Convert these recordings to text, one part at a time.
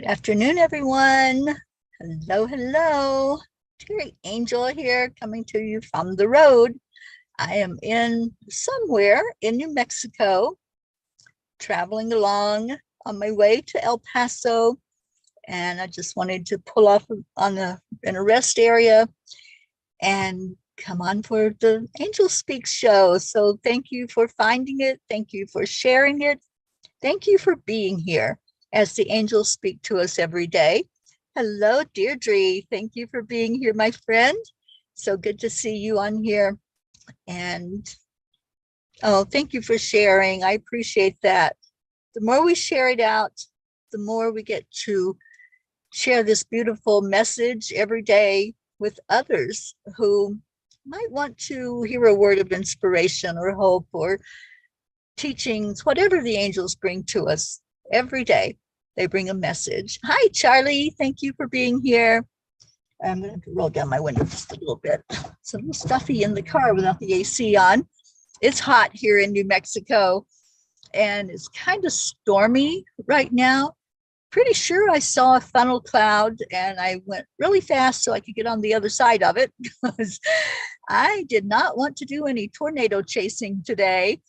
Good afternoon, everyone. Hello, hello. Teri Angel here, coming to you from the road. I am in somewhere in New Mexico, traveling along on my way to El Paso, and I just wanted to pull off in a rest area and come on for the Angel Speaks show. So thank you for finding it. Thank you for sharing it. Thank you for being here as the angels speak to us every day. Hello, Deirdre. Thank you for being here, my friend. So good to see you on here. And oh, thank you for sharing. I appreciate that. The more we share it out, the more we get to share this beautiful message every day with others who might want to hear a word of inspiration or hope or teachings, whatever the angels bring to us every day. They bring a message. Hi, Charlie. Thank you for being here. I'm going to roll down my window just a little bit. It's a little stuffy in the car without the AC on. It's hot here in New Mexico, and it's kind of stormy right now. Pretty sure I saw a funnel cloud, and I went really fast so I could get on the other side of it because I did not want to do any tornado chasing today.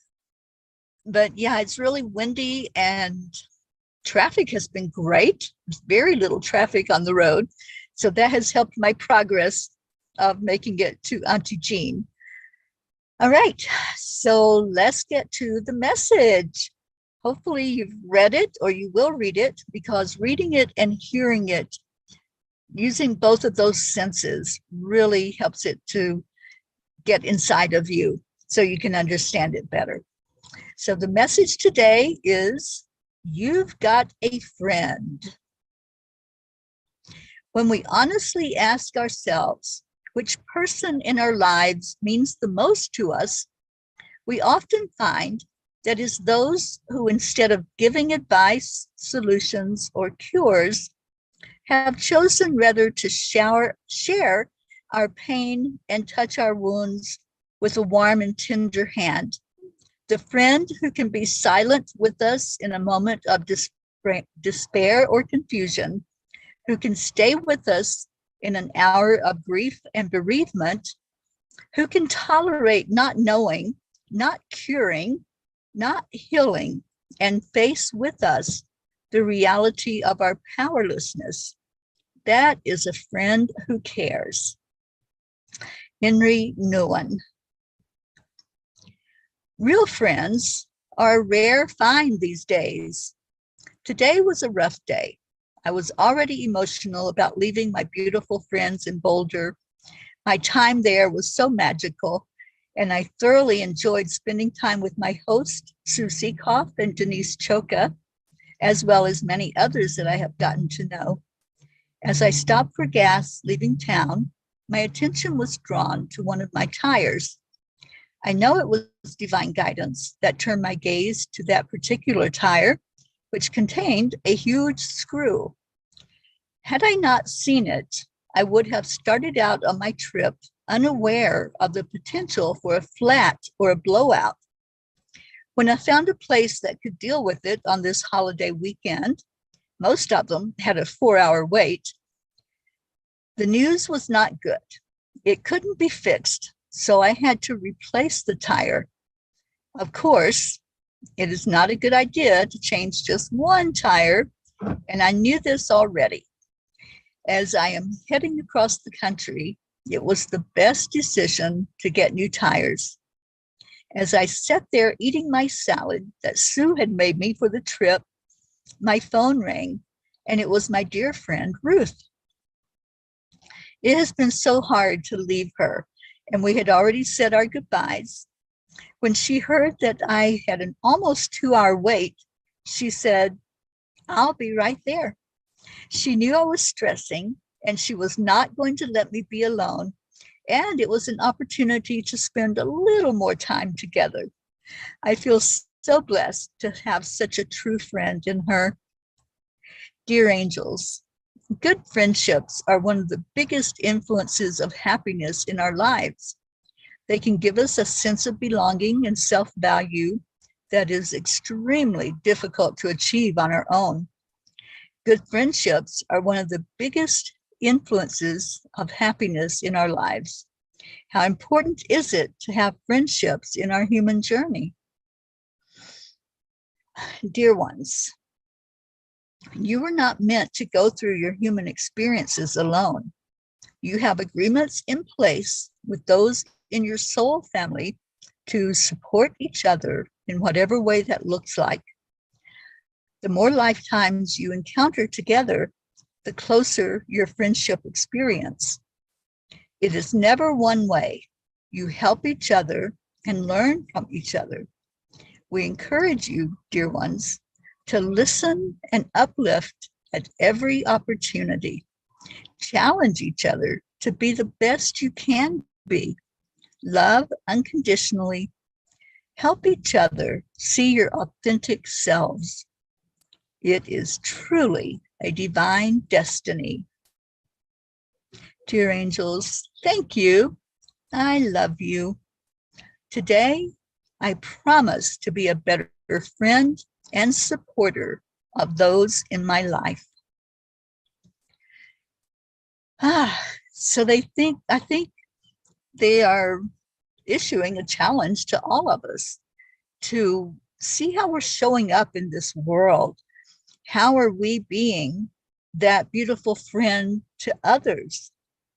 But yeah, it's really windy and traffic has been great. There's very little traffic on the road. So that has helped my progress of making it to Auntie Jean. All right, so let's get to the message. Hopefully you've read it or you will read it, because reading it and hearing it, using both of those senses really helps it to get inside of you so you can understand it better. So the message today is, you've got a friend. When we honestly ask ourselves which person in our lives means the most to us, we often find that it's those who, instead of giving advice, solutions, or cures, have chosen rather to share our pain and touch our wounds with a warm and tender hand. The friend who can be silent with us in a moment of despair or confusion, who can stay with us in an hour of grief and bereavement, who can tolerate not knowing, not curing, not healing, and face with us the reality of our powerlessness. That is a friend who cares. Henry Nouwen. Real friends are a rare find these days. Today was a rough day. I was already emotional about leaving my beautiful friends in Boulder. My time there was so magical, and I thoroughly enjoyed spending time with my host, Sue Seekoff and Denise Choka, as well as many others that I have gotten to know. As I stopped for gas leaving town, my attention was drawn to one of my tires. I know it was divine guidance that turned my gaze to that particular tire, which contained a huge screw. Had I not seen it, I would have started out on my trip unaware of the potential for a flat or a blowout. When I found a place that could deal with it on this holiday weekend, most of them had a 4-hour wait, the news was not good. It couldn't be fixed, so I had to replace the tire. Of course, it is not a good idea to change just one tire, and I knew this already. As I am heading across the country, it was the best decision to get new tires. As I sat there eating my salad that Sue had made me for the trip, my phone rang, and it was my dear friend, Ruth. It has been so hard to leave her, and we had already said our goodbyes. When she heard that I had an almost 2-hour wait, she said, "I'll be right there." She knew I was stressing, and she was not going to let me be alone, and it was an opportunity to spend a little more time together. I feel so blessed to have such a true friend in her. Dear angels, good friendships are one of the biggest influences of happiness in our lives. They can give us a sense of belonging and self-value that is extremely difficult to achieve on our own. Good friendships are one of the biggest influences of happiness in our lives. How important is it to have friendships in our human journey? Dear ones, you were not meant to go through your human experiences alone. You have agreements in place with those in your soul family to support each other in whatever way that looks like. The more lifetimes you encounter together, the closer your friendship experience. It is never one way. You help each other and learn from each other. We encourage you, dear ones, to listen and uplift at every opportunity. Challenge each other to be the best you can be. Love unconditionally. Help each other see your authentic selves. It is truly a divine destiny. Dear angels, thank you. I love you. Today, I promise to be a better friend and supporter of those in my life. So I think they are issuing a challenge to all of us to see how we're showing up in this world. How are we being that beautiful friend to others?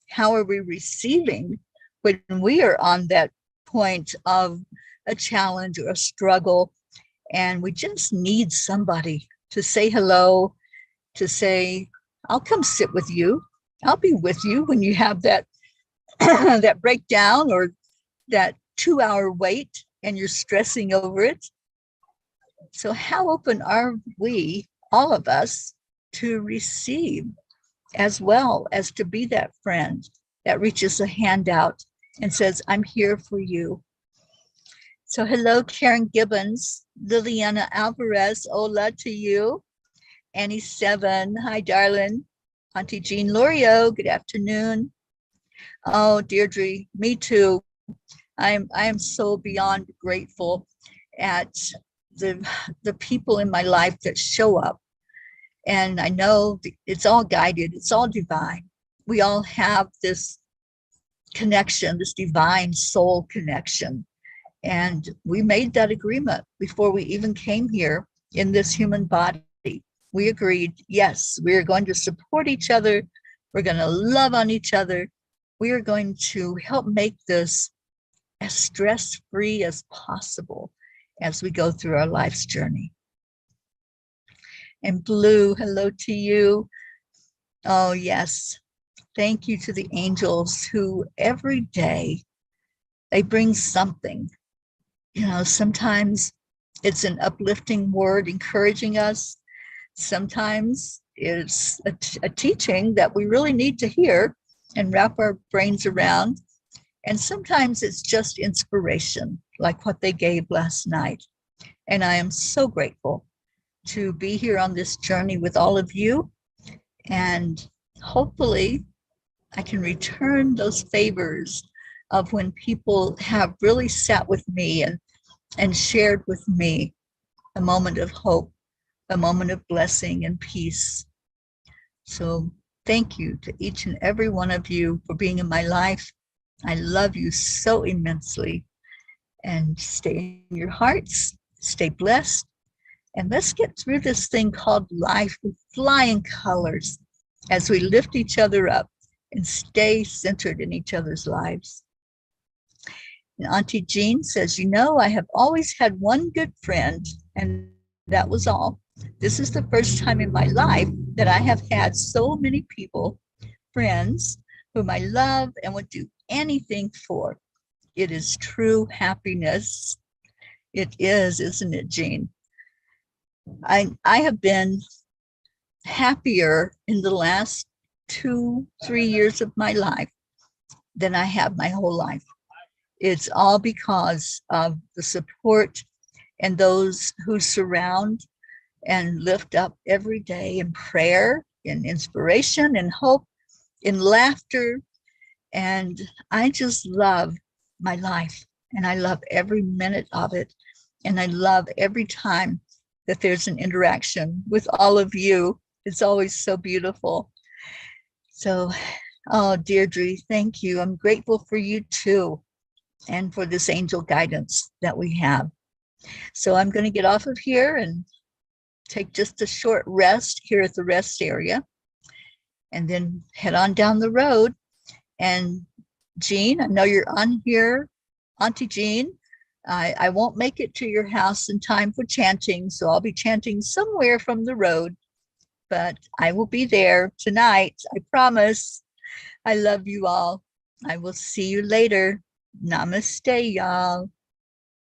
How are we receiving when we are on that point of a challenge or a struggle, and we just need somebody to say hello, to say, I'll come sit with you. I'll be with you when you have that that breakdown or that 2-hour wait and you're stressing over it. So how open are we, all of us, to receive as well as to be that friend that reaches a hand out and says, I'm here for you. So hello, Karen Gibbons, Liliana Alvarez, hola to you. Annie Seven, hi, darling. Auntie Jean Lorio, good afternoon. Oh, Deirdre, me too. I am so beyond grateful at the people in my life that show up. And I know it's all guided, it's all divine. We all have this connection, this divine soul connection. And we made that agreement before we even came here in this human body. We agreed, yes, we are going to support each other. We're going to love on each other. We are going to help make this as stress-free as possible as we go through our life's journey. And Blue, hello to you. Oh, yes. Thank you to the angels who every day, they bring something. You know, sometimes it's an uplifting word encouraging us. Sometimes it's a teaching that we really need to hear and wrap our brains around. And sometimes it's just inspiration, like what they gave last night. And I am so grateful to be here on this journey with all of you. And hopefully I can return those favors of when people have really sat with me and shared with me a moment of hope, a moment of blessing and peace. So thank you to each and every one of you for being in my life. I love you so immensely. And stay in your hearts, stay blessed, and let's get through this thing called life with flying colors as we lift each other up and stay centered in each other's lives. And Auntie Jean says, you know, I have always had one good friend, and that was all. This is the first time in my life that I have had so many people, friends, whom I love and would do anything for. It is true happiness. It is, isn't it, Jean? I have been happier in the last 2-3 years of my life than I have my whole life. It's all because of the support and those who surround and lift up every day in prayer, in inspiration, in hope, in laughter. And I just love my life, and I love every minute of it. And I love every time that there's an interaction with all of you It's always so beautiful. So, oh, Deirdre, thank you. I'm grateful for you too, and for this angel guidance that we have. So I'm going to get off of here and take just a short rest here at the rest area, and then head on down the road. And Jean, I know you're on here. Auntie Jean, I won't make it to your house in time for chanting, so I'll be chanting somewhere from the road, but I will be there tonight. I promise. I love you all. I will see you later. Namaste, y'all.